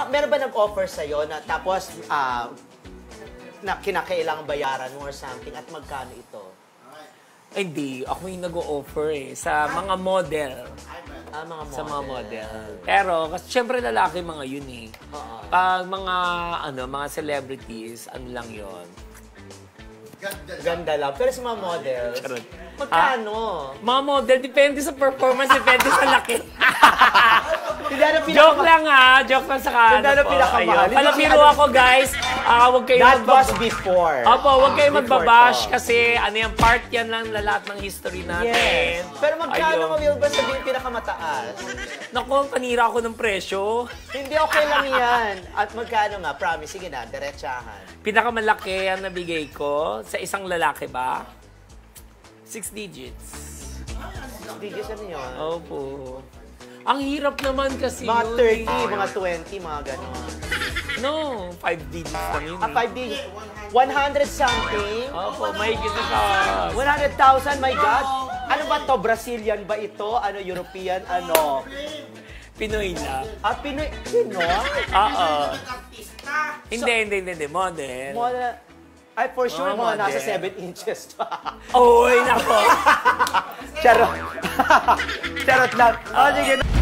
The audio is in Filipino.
meron ba nag-offer sa'yo na tapos na kinakailangang bayaran mo or something at magkano ito? Hindi, ako yung nag-o-offer sa mga model. Mga model. Sa mga model. Pero, kasi syempre lalaki mga yun eh. Pag mga celebrities, ano lang yun. Ganda lang. Pero sa mga models, magkano? Mga model, depende sa performance, depende sa laki. Joke lang ha. Joke lang sa kano. Hindi na pinakamahal. Palapiro ako guys. Huwag kayo That was before. Opo, huwag kayo magbabash kasi part yan lang lahat ng history natin. Yes. Pero magkano Will ba sabihin pinakamataas? Naku, panira ako ng presyo. Hindi, okay lang yan. At magkano nga? Promise, sige na, diretsahan. Pinakamalaki ang nabigay ko sa isang lalaki ba? 6 digits. 6 digits ano yun? Opo. Ang hirap naman kasi mga yun. 30, mga 20, mga gano'n. No, 5 digits lang yun. 5 digits. 100 something? Opo, may gito ka. 100,000, my God. Ano ba to? Brazilian ba ito? Ano, European? Ano? Pinoy lang. Pinoy? Pinoy? Oo. Hindi. Model. Model. Ay, for sure, mga nasa 7 inches pa. Oy, nako. Charot. Charot lang. Sige.